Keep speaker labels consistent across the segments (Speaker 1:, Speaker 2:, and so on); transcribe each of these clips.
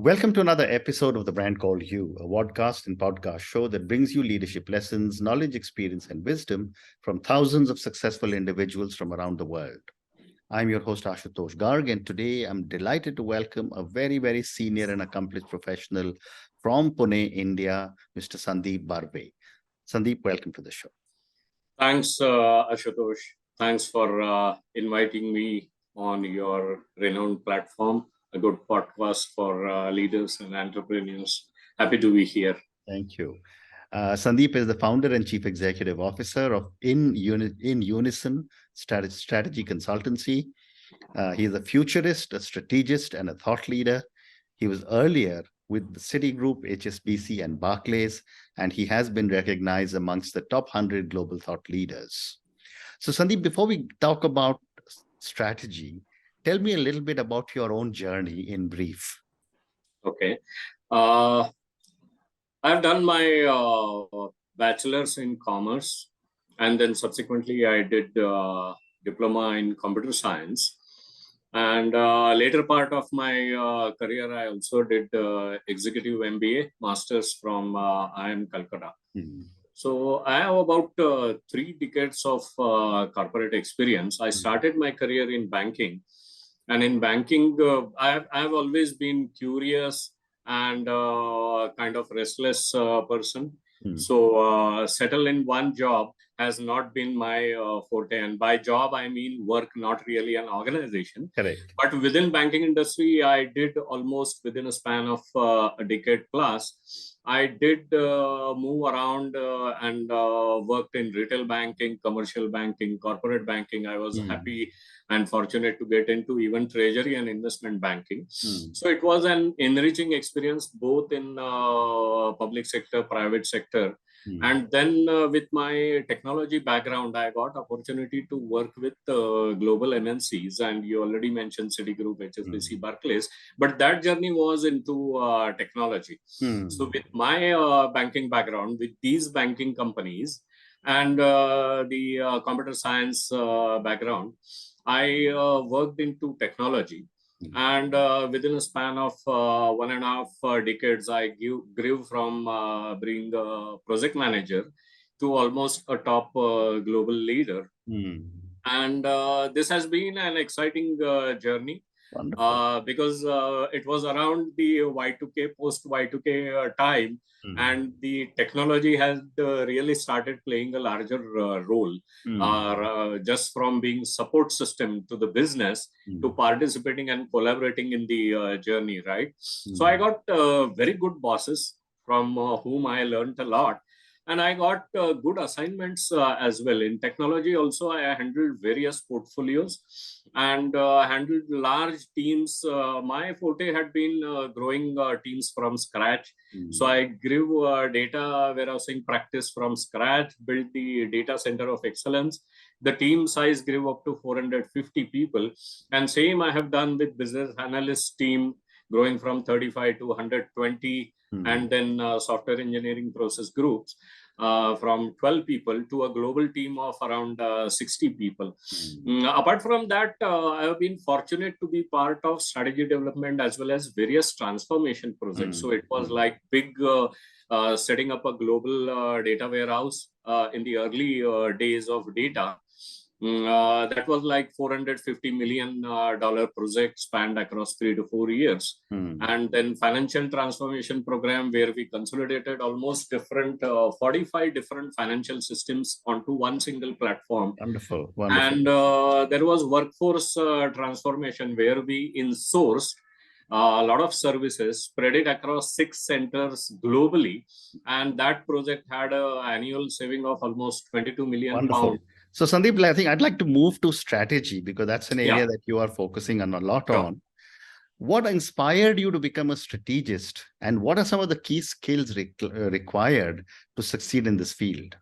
Speaker 1: Welcome to another episode of The Brand Called You, a podcast and podcast show that brings you leadership lessons, knowledge, experience, and wisdom from thousands of successful individuals from around the world. I'm your host, Ashutosh Garg, and today I'm delighted to welcome a very, very senior and accomplished professional from Pune, India, Mr. Sandeep Barve. Sandeep, welcome to the show.
Speaker 2: Thanks, Ashutosh. Thanks for inviting me on your renowned platform, a good podcast for leaders and entrepreneurs. Happy to be here.
Speaker 1: Thank you. Sandeep is the founder and chief executive officer of InUnison Strategy Consultancy. He is a futurist, a strategist, and a thought leader. He was earlier with the Citigroup, HSBC, and Barclays, and he has been recognized amongst the top 100 global thought leaders. So, Sandeep, before we talk about strategy, tell me a little bit about your own journey in brief.
Speaker 2: Okay. I've done my bachelor's in commerce, and then subsequently I did diploma in computer science. And later part of my career, I also did executive MBA, master's from IIM Calcutta. Mm-hmm. So I have about 3 decades of corporate experience. I started my career in banking. And in banking, I've always been curious and kind of restless person. So settle in one job has not been my forte. And by job, I mean work, not really an organization.
Speaker 1: Correct.
Speaker 2: But within banking industry, I did almost within a span of a decade plus. I did move around and worked in retail banking, commercial banking, corporate banking. I was happy and fortunate to get into even treasury and investment banking. So it was an enriching experience both in public sector, private sector. And then with my technology background, I got opportunity to work with global MNCs, and you already mentioned Citigroup, HSBC, Barclays, but that journey was into technology. So with my banking background, with these banking companies and the computer science background, I worked into technology. And within a span of 1.5 decades, I grew from being a project manager to almost a top global leader. And this has been an exciting journey. Because it was around the Y2K, post Y2K time, and the technology has really started playing a larger role, just from being support system to the business to participating and collaborating in the journey, right? So I got very good bosses from whom I learned a lot. And I got good assignments as well. In technology also, I handled various portfolios and handled large teams. My forte had been growing teams from scratch. So I grew data warehousing practice from scratch, built the data center of excellence. The team size grew up to 450 people. And same I have done with business analyst team, growing from 35 to 120. And then software engineering process groups from 12 people to a global team of around 60 people. Apart from that, I have been fortunate to be part of strategy development as well as various transformation projects. So it was like big setting up a global data warehouse in the early days of data. That was like $450 million project spanned across 3 to 4 years. And then financial transformation program where we consolidated almost 45 different financial systems onto one single platform.
Speaker 1: Wonderful.
Speaker 2: And there was workforce transformation where we insourced a lot of services, spread it across 6 centers globally. And that project had an annual saving of almost 22 million pounds.
Speaker 1: So Sandeep, I think I'd like to move to strategy because that's an area that you are focusing on a lot on. What inspired you to become a strategist, and what are some of the key skills required to succeed in this field?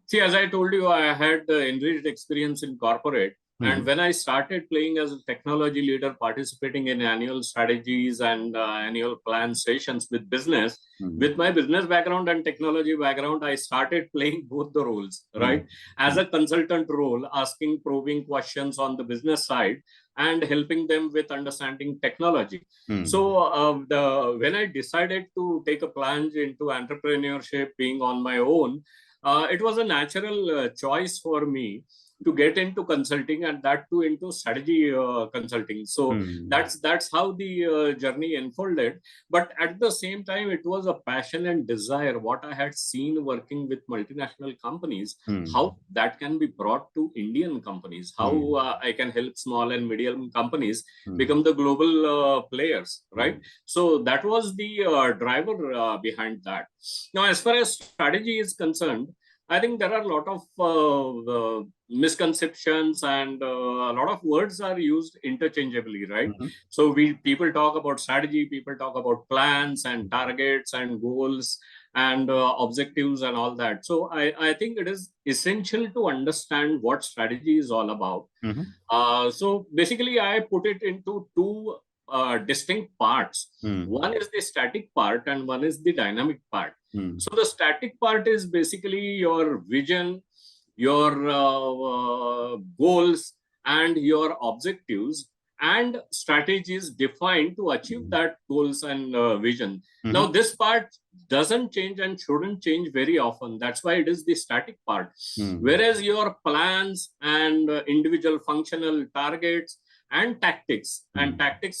Speaker 2: See, as I told you, I had enriched experience in corporate, And when I started playing as a technology leader, participating in annual strategies and annual plan sessions with business, with my business background and technology background, I started playing both the roles, right? As a consultant role, asking probing questions on the business side and helping them with understanding technology. So when I decided to take a plunge into entrepreneurship, being on my own, it was a natural choice for me to get into consulting, and that too into strategy consulting. So that's how the journey unfolded. But at the same time, it was a passion and desire what I had seen working with multinational companies, how that can be brought to Indian companies, how I can help small and medium companies become the global players, right? So that was the driver behind that. Now, as far as strategy is concerned, I think there are a lot of misconceptions, and a lot of words are used interchangeably, right? So people talk about strategy, people talk about plans and targets and goals and objectives and all that. So I think it is essential to understand what strategy is all about. So basically, I put it into two distinct parts. One is the static part and one is the dynamic part. So the static part is basically your vision, your goals, and your objectives and strategies defined to achieve that goals and vision. Now, this part doesn't change and shouldn't change very often. That's why it is the static part. Whereas your plans and individual functional targets and tactics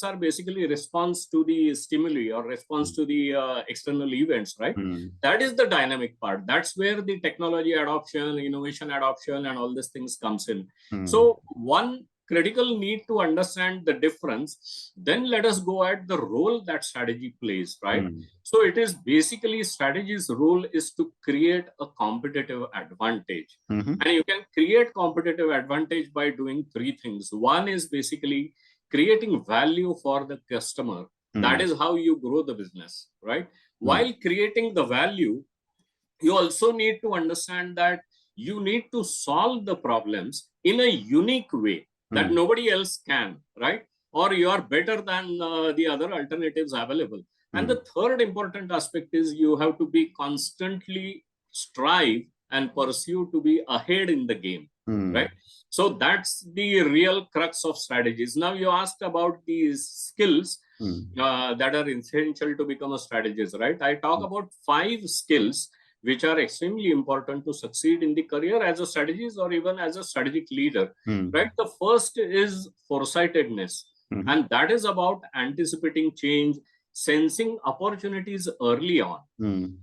Speaker 2: are basically response to the stimuli or response to the external events, right? That is the dynamic part. That's where the technology adoption, innovation adoption, and all these things comes in. So one critical need to understand the difference. Then let us go at the role that strategy plays, right? So it is basically strategy's role is to create a competitive advantage. And you can create competitive advantage by doing three things. One is basically creating value for the customer. That is how you grow the business, right? While creating the value, you also need to understand that you need to solve the problems in a unique way that nobody else can, right? Or you are better than the other alternatives available. And the third important aspect is you have to be constantly strive and pursue to be ahead in the game, right? So that's the real crux of strategies. Now, you asked about these skills that are essential to become a strategist, right? I talk about 5 skills which are extremely important to succeed in the career as a strategist or even as a strategic leader, right? The first is foresightedness, and that is about anticipating change, sensing opportunities early on.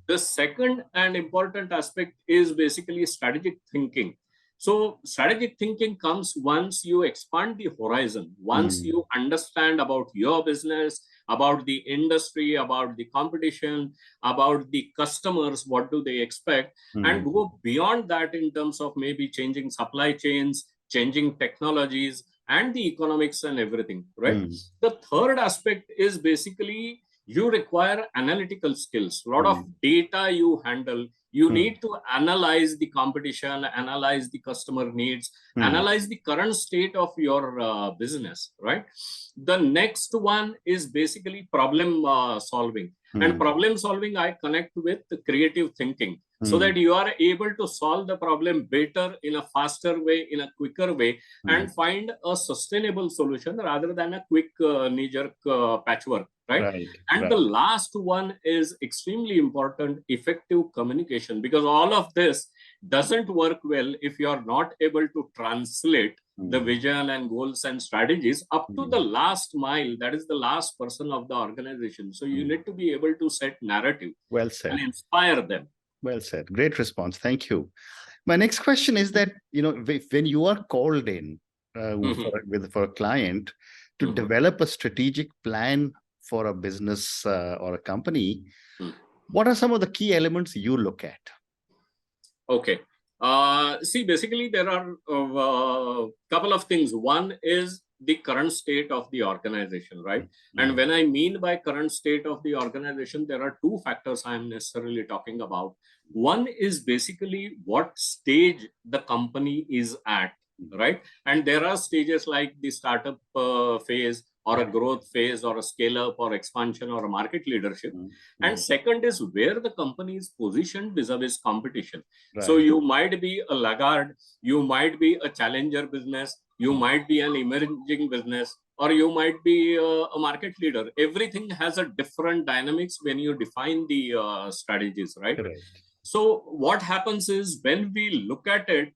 Speaker 2: The second and important aspect is basically strategic thinking. So strategic thinking comes once you expand the horizon, once you understand about your business, about the industry, about the competition, about the customers, what do they expect, and go beyond that in terms of maybe changing supply chains, changing technologies, and the economics and everything, right? The third aspect is basically you require analytical skills, a lot of data you handle. You need to analyze the competition, analyze the customer needs, analyze the current state of your business, right? The next one is basically problem solving. And problem solving, I connect with the creative thinking, so that you are able to solve the problem better in a faster way, in a quicker way, and find a sustainable solution rather than a quick knee-jerk patchwork, right? And the last one is extremely important, effective communication, because all of this doesn't work well if you are not able to translate the vision and goals and strategies up to the last mile, that is the last person of the organization. So you need to be able to set narrative and inspire them.
Speaker 1: Well said. Great response. Thank you. My next question is that, when you are called in for a client to develop a strategic plan for a business or a company, what are some of the key elements you look at?
Speaker 2: Okay. See, basically, there are a couple of things. One is the current state of the organization, right? And when I mean by current state of the organization, there are 2 factors I'm necessarily talking about. One is basically what stage the company is at right? And there are stages like the startup phase, or a growth phase, or a scale up, or expansion, or a market leadership. And second is where the company is positioned vis-a-vis competition. So you might be a laggard, you might be a challenger business, you might be an emerging business, or you might be a market leader. Everything has a different dynamics when you define the strategies, right? So what happens is when we look at it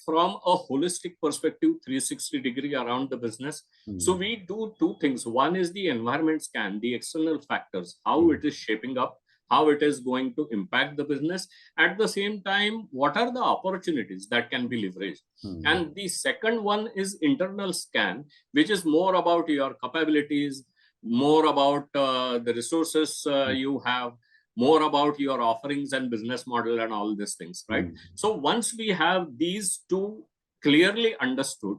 Speaker 2: from a holistic perspective, 360-degree around the business. So we do two things. One is the environment scan, the external factors, how it is shaping up, how it is going to impact the business. At the same time, what are the opportunities that can be leveraged? And the second one is internal scan, which is more about your capabilities, more about the resources you have, more about your offerings and business model and all these things, right? So once we have these two clearly understood,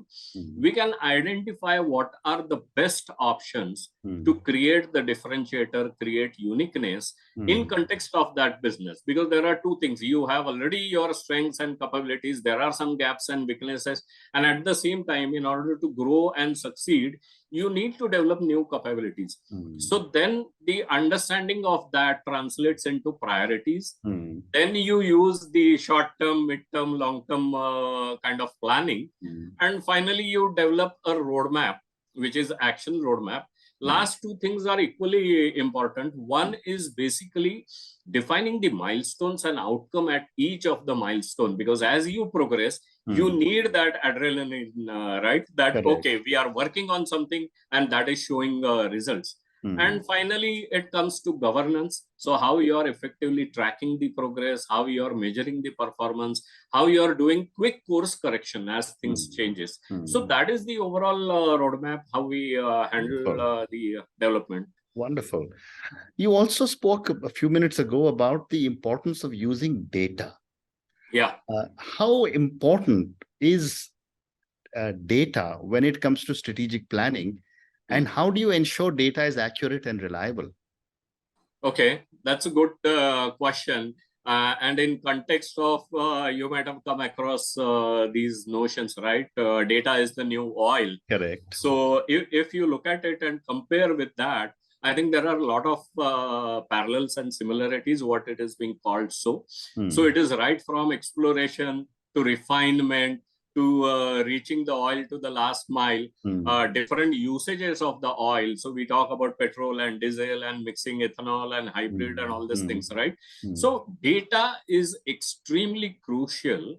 Speaker 2: we can identify what are the best options to create the differentiator, create uniqueness in context of that business. Because there are two things. You have already your strengths and capabilities. There are some gaps and weaknesses. And at the same time, in order to grow and succeed, you need to develop new capabilities. So then the understanding of that translates into priorities. Then you use the short-term, mid-term, long-term kind of planning. And finally, you develop a roadmap, which is action roadmap. Last two things are equally important. One is basically defining the milestones and outcome at each of the milestone, because as you progress, you need that adrenaline, right? That, okay, we are working on something and that is showing results. And finally, it comes to governance. So how you are effectively tracking the progress, how you are measuring the performance, how you are doing quick course correction as things changes. So that is the overall roadmap, how we handle the development.
Speaker 1: Wonderful. You also spoke a few minutes ago about the importance of using data.
Speaker 2: Yeah.
Speaker 1: How important is data when it comes to strategic planning? And how do you ensure data is accurate and reliable?
Speaker 2: Okay, that's a good question. And in context of, you might have come across these notions, right? Data is the new oil.
Speaker 1: Correct.
Speaker 2: So if you look at it and compare with that, I think there are a lot of parallels and similarities, what it is being called. So it is right from exploration to refinement, to reaching the oil to the last mile, different usages of the oil. So we talk about petrol and diesel and mixing ethanol and hybrid and all these things, right? So data is extremely crucial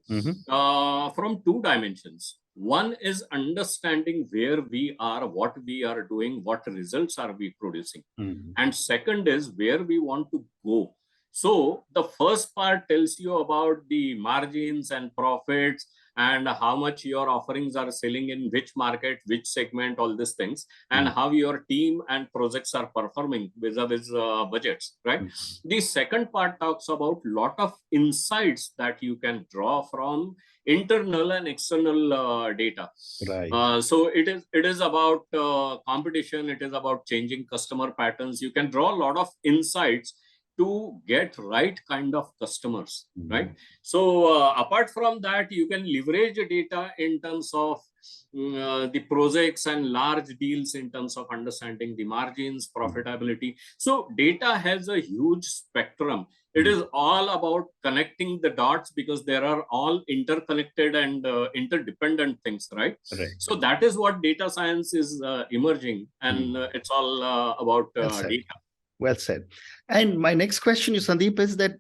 Speaker 2: from two dimensions. One is understanding where we are, what we are doing, what results are we producing. And second is where we want to go. So the first part tells you about the margins and profits, and how much your offerings are selling in which market, which segment, all these things, and how your team and projects are performing vis-a-vis budgets, right? The second part talks about a lot of insights that you can draw from internal and external data.
Speaker 1: Right.
Speaker 2: So it is about competition, it is about changing customer patterns. You can draw a lot of insights to get right kind of customers, right? So apart from that, you can leverage data in terms of the projects and large deals in terms of understanding the margins, profitability. So data has a huge spectrum. It is all about connecting the dots, because there are all interconnected and interdependent things, right? So that is what data science is emerging, and it's all about data.
Speaker 1: Well said. And my next question to Sandeep is that,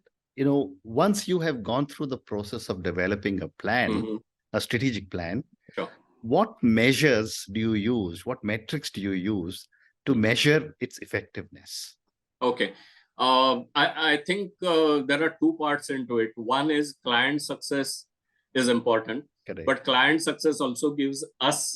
Speaker 1: once you have gone through the process of developing a plan, a strategic plan, what measures do you use? What metrics do you use to measure its effectiveness?
Speaker 2: Okay. I think there are two parts into it. One is client success is important, but client success also gives us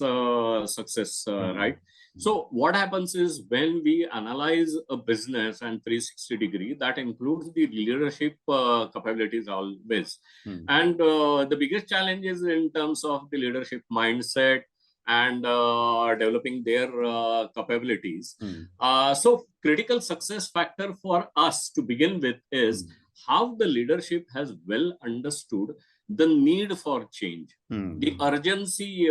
Speaker 2: success, right? So what happens is when we analyze a business and 360-degree, that includes the leadership capabilities always. And the biggest challenge is in terms of the leadership mindset and developing their capabilities. So critical success factor for us to begin with is how the leadership has well understood the need for change, the urgency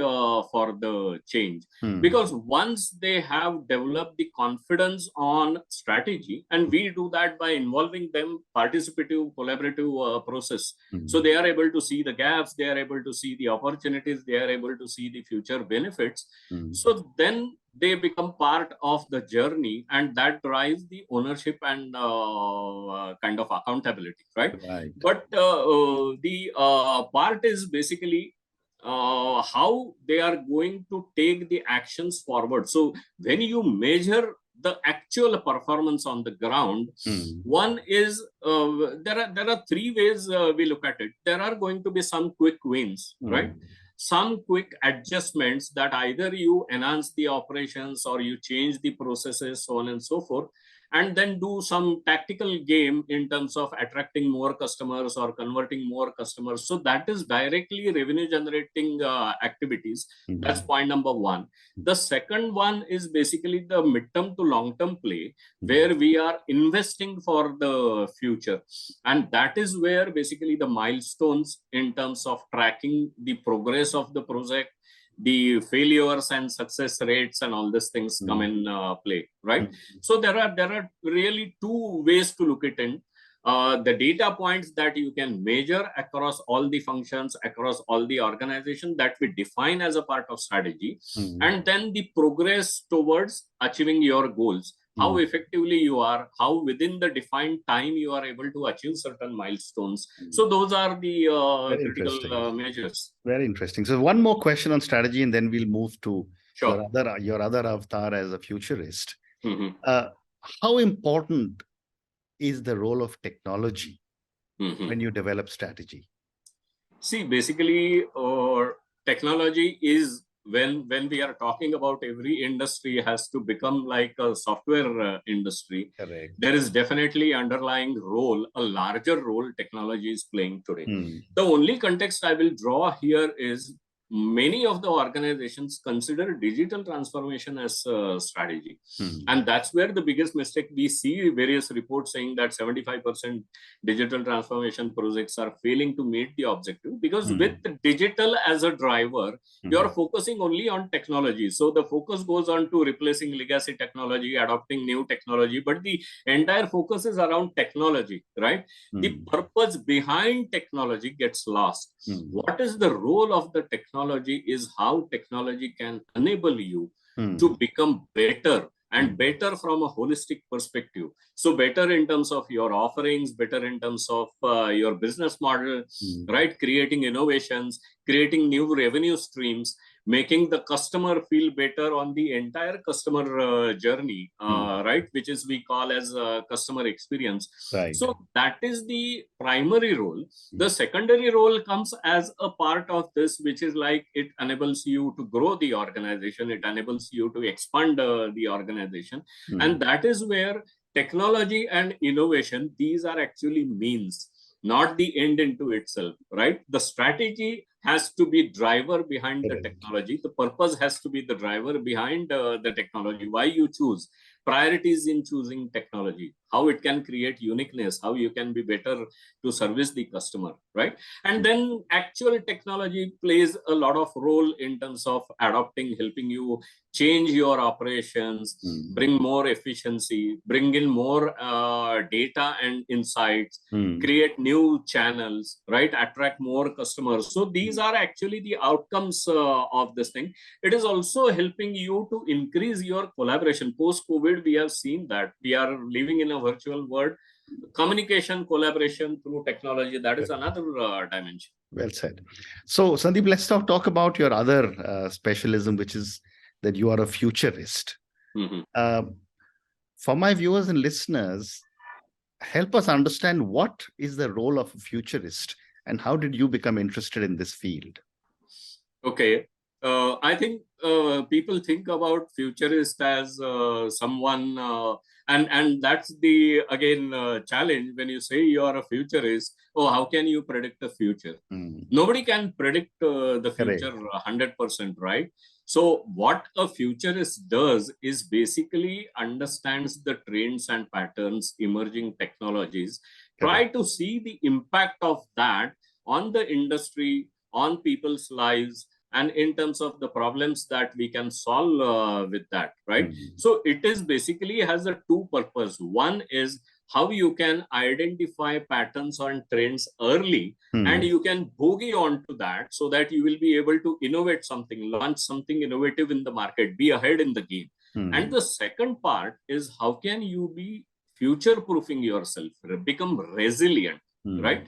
Speaker 2: for the change. Because once they have developed the confidence on strategy, and we do that by involving them participative, collaborative process. So they are able to see the gaps, they are able to see the opportunities, they are able to see the future benefits. So then they become part of the journey, and that drives the ownership and kind of accountability, right? But the part is basically how they are going to take the actions forward. So when you measure the actual performance on the ground, one is there are three ways we look at it. There are going to be some quick wins, right? Some quick adjustments that either you enhance the operations or you change the processes, so on and so forth, and then do some tactical game in terms of attracting more customers or converting more customers. So that is directly revenue generating activities. That's point number one. The second one is basically the midterm to long-term play, where we are investing for the future. And that is where basically the milestones in terms of tracking the progress of the project, the failures and success rates and all these things come in play, right? So there are really two ways to look at it. The data points that you can measure across all the functions, across all the organization that we define as a part of strategy, and then the progress towards achieving your goals. How effectively you are, how within the defined time you are able to achieve certain milestones. So those are the critical measures.
Speaker 1: Very interesting. So one more question on strategy, and then we'll move to your other avatar as a futurist. How important is the role of technology when you develop strategy?
Speaker 2: See, basically, technology is when we are talking about every industry has to become like a software industry.
Speaker 1: Correct.
Speaker 2: There is definitely underlying role, a larger role technology is playing today. The only context I will draw here is many of the organizations consider digital transformation as a strategy. And that's where the biggest mistake we see various reports saying that 75% digital transformation projects are failing to meet the objective, because with digital as a driver, you're focusing only on technology. So the focus goes on to replacing legacy technology, adopting new technology, but the entire focus is around technology, right? The purpose behind technology gets lost. What is the role of the technology is how technology can enable you to become better, and better from a holistic perspective. So better in terms of your offerings, better in terms of your business model, right? Creating innovations, creating new revenue streams, making the customer feel better on the entire customer journey, right? Which is we call as customer experience.
Speaker 1: Right.
Speaker 2: So that is the primary role. The secondary role comes as a part of this, which is like it enables you to grow the organization. It enables you to expand the organization. And that is where technology and innovation, these are actually means, not the end into itself, right? The strategy has to be driver behind the technology. The purpose has to be the driver behind the technology. Why you choose priorities in choosing technology, how it can create uniqueness, how you can be better to service the customer, right? And then actual technology plays a lot of role in terms of adopting, helping you change your operations, bring more efficiency, bring in more data and insights, create new channels, right? Attract more customers. So these are actually the outcomes of this thing. It is also helping you to increase your collaboration. Post-COVID, we have seen that we are living in a virtual world. Communication, collaboration through technology, that is another dimension.
Speaker 1: Well said. So Sandeep, let's now talk about your other specialism, which is that you are a futurist. For my viewers and listeners, help us understand what is the role of a futurist and how did you become interested in this field?
Speaker 2: Okay. I think people think about futurist as someone, and that's the, again, challenge when you say you are a futurist. Oh, how can you predict the future? Nobody can predict the future 100%, right? So what a futurist does is basically understands the trends and patterns, emerging technologies, try to see the impact of that on the industry, on people's lives, and in terms of the problems that we can solve with that, right? So it is basically has a two purpose. One is how you can identify patterns and trends early, and you can boogie on to that so that you will be able to innovate something, launch something innovative in the market, be ahead in the game. And the second part is how can you be future proofing yourself, become resilient, right?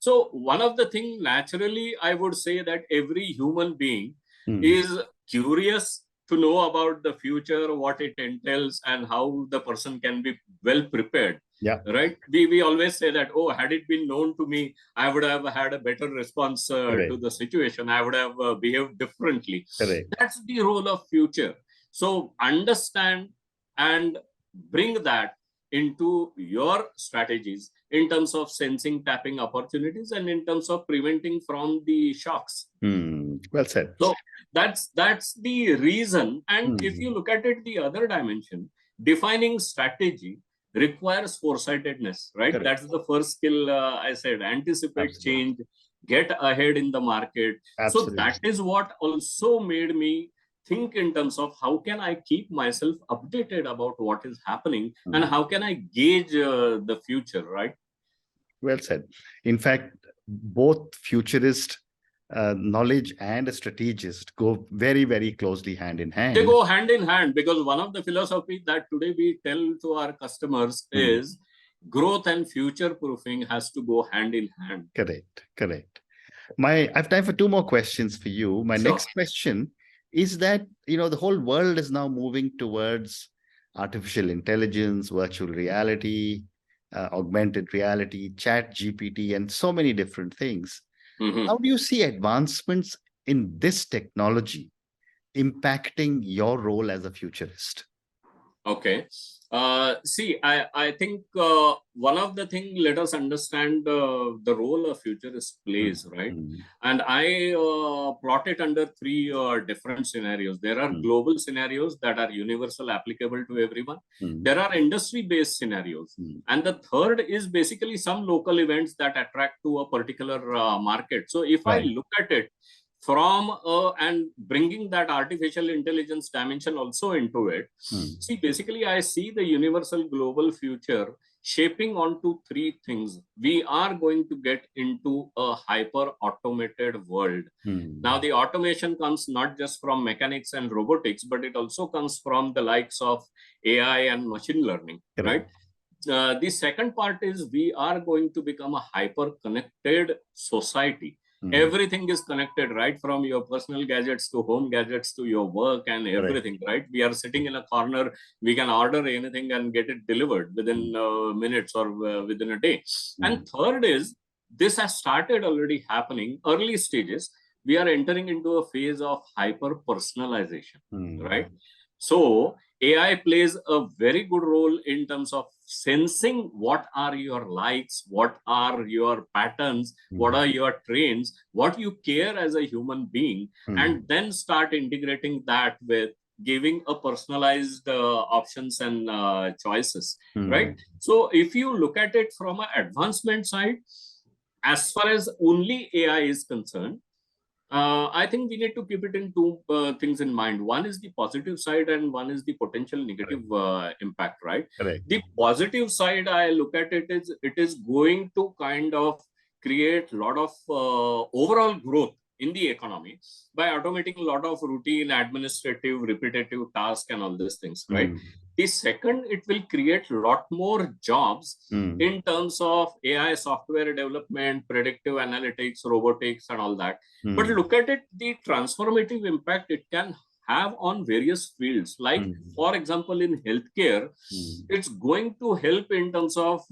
Speaker 2: So one of the things naturally I would say that every human being is curious to know about the future, what it entails, and how the person can be well prepared.
Speaker 1: Yeah.
Speaker 2: Right. We always say that, oh, had it been known to me, I would have had a better response to the situation. I would have behaved differently.
Speaker 1: Correct.
Speaker 2: That's the role of future. So understand and bring that into your strategies in terms of sensing, tapping opportunities, and in terms of preventing from the shocks.
Speaker 1: Well said.
Speaker 2: So that's the reason. And if you look at it, the other dimension, defining strategy requires foresightedness, right? Correct. That's the first skill I said, anticipate change, get ahead in the market. Absolutely. So that is what also made me think in terms of how can I keep myself updated about what is happening and how can I gauge the future, right?
Speaker 1: Well said. In fact, both futurist knowledge and a strategist go very, very closely hand in hand.
Speaker 2: They go hand in hand because one of the philosophies that today we tell to our customers is growth and future proofing has to go hand in hand.
Speaker 1: Correct, correct. I have time for two more questions for you. My next question is that, the whole world is now moving towards artificial intelligence, virtual reality, augmented reality, chat GPT, and so many different things. How do you see advancements in this technology impacting your role as a futurist?
Speaker 2: Okay. See, I think one of the things, let us understand the role a futurist plays, right? And I plot it under three different scenarios. There are global scenarios that are universal, applicable to everyone. There are industry-based scenarios. And the third is basically some local events that attract to a particular market. So if I look at it, from and bringing that artificial intelligence dimension also into it. See, basically, I see the universal global future shaping onto three things. We are going to get into a hyper automated world. Now, the automation comes not just from mechanics and robotics, but it also comes from the likes of AI and machine learning, right? The second part is we are going to become a hyper connected society. Everything is connected, right? From your personal gadgets to home gadgets to your work and everything, right? We are sitting in a corner. We can order anything and get it delivered within minutes or within a day. And third is, this has started already happening, early stages. We are entering into a phase of hyper personalization, right? So AI plays a very good role in terms of sensing what are your likes, what are your patterns, what are your trends, what you care as a human being, and then start integrating that with giving a personalized options and choices, right? So if you look at it from an advancement side, as far as only AI is concerned, I think we need to keep it in two things in mind. One is the positive side and one is the potential negative impact, right? The positive side, I look at it is going to kind of create a lot of overall growth in the economy by automating a lot of routine, administrative, repetitive tasks and all these things, right? The second, it will create a lot more jobs in terms of AI software development, predictive analytics, robotics, and all that. But look at it, the transformative impact it can have on various fields. Like, for example, in healthcare, it's going to help in terms of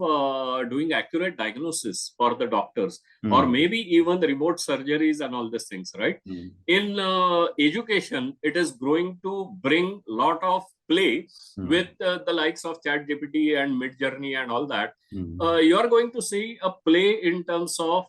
Speaker 2: doing accurate diagnosis for the doctors, or maybe even the remote surgeries and all these things, right? In education, it is going to bring a lot of play with the likes of ChatGPT and Midjourney and all that. You are going to see a play in terms of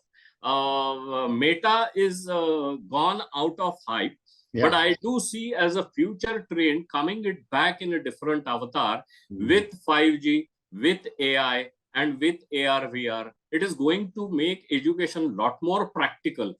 Speaker 2: Meta is gone out of hype. But I do see as a future trend coming it back in a different avatar with 5G, with AI, and with AR, VR, it is going to make education a lot more practical.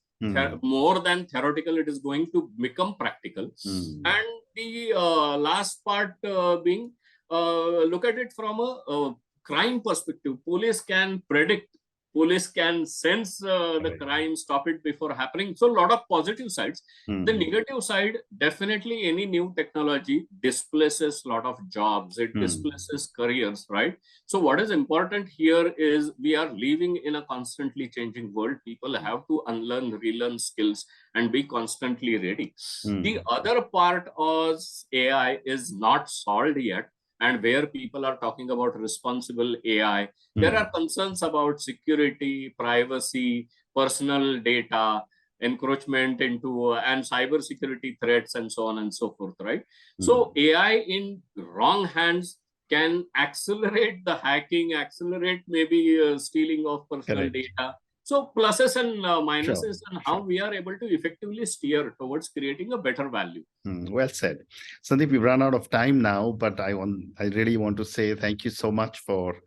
Speaker 2: More than theoretical, it is going to become practical. And the last part being, look at it from a crime perspective. Police can predict, police can sense the crime, stop it before happening. So a lot of positive sides. The negative side, definitely any new technology displaces a lot of jobs. It displaces careers, right? So what is important here is we are living in a constantly changing world. People have to unlearn, relearn skills and be constantly ready. The other part of AI is not solved yet, and where people are talking about responsible AI, there are concerns about security, privacy, personal data, encroachment into and cyber security threats, and so on and so forth, right? So AI in wrong hands can accelerate the hacking, accelerate maybe stealing of personal data. So pluses and minuses, and how we are able to effectively steer towards creating a better value.
Speaker 1: Well said. Sandeep, we've run out of time now, but I really want to say thank you so much for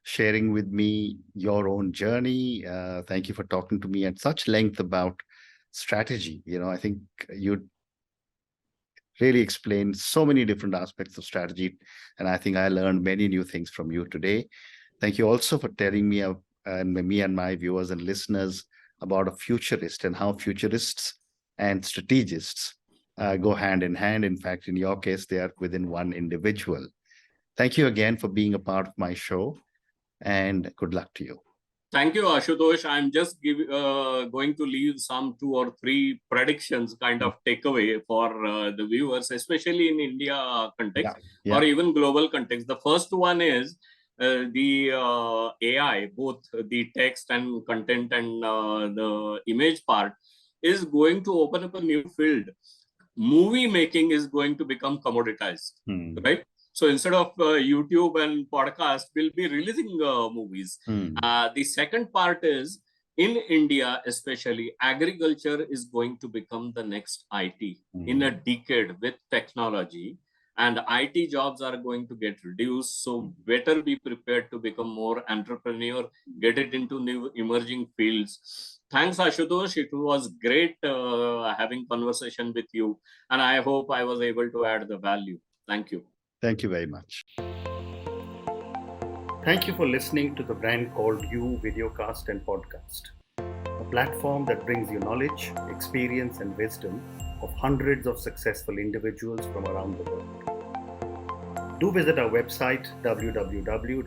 Speaker 1: sharing with me your own journey. Thank you for talking to me at such length about strategy. I think you really explained so many different aspects of strategy, and I think I learned many new things from you today. Thank you also for telling me and me and my viewers and listeners about a futurist and how futurists and strategists go hand in hand. In fact, in your case, they are within one individual. Thank you again for being a part of my show, and good luck to you.
Speaker 2: Thank you, Ashutosh. I'm just going to leave some 2 or 3 predictions kind of takeaway for the viewers, especially in India context or even global context. The first one is the AI, both the text and content and the image part, is going to open up a new field. Movie making is going to become commoditized, right? So instead of YouTube and podcast, we'll be releasing movies. The second part is, in India especially, agriculture is going to become the next IT in a decade with technology. And IT jobs are going to get reduced. So better be prepared to become more entrepreneur, get it into new emerging fields. Thanks, Ashutosh. It was great having conversation with you. And I hope I was able to add the value. Thank you.
Speaker 1: Thank you very much. Thank you for listening to the Brand Called You videocast and podcast, a platform that brings you knowledge, experience, and wisdom of hundreds of successful individuals from around the world. Do visit our website www.tbcy.in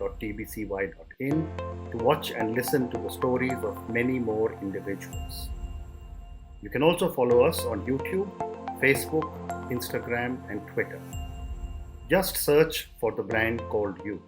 Speaker 1: to watch and listen to the stories of many more individuals. You can also follow us on YouTube, Facebook, Instagram, and Twitter. Just search for the Brand Called You.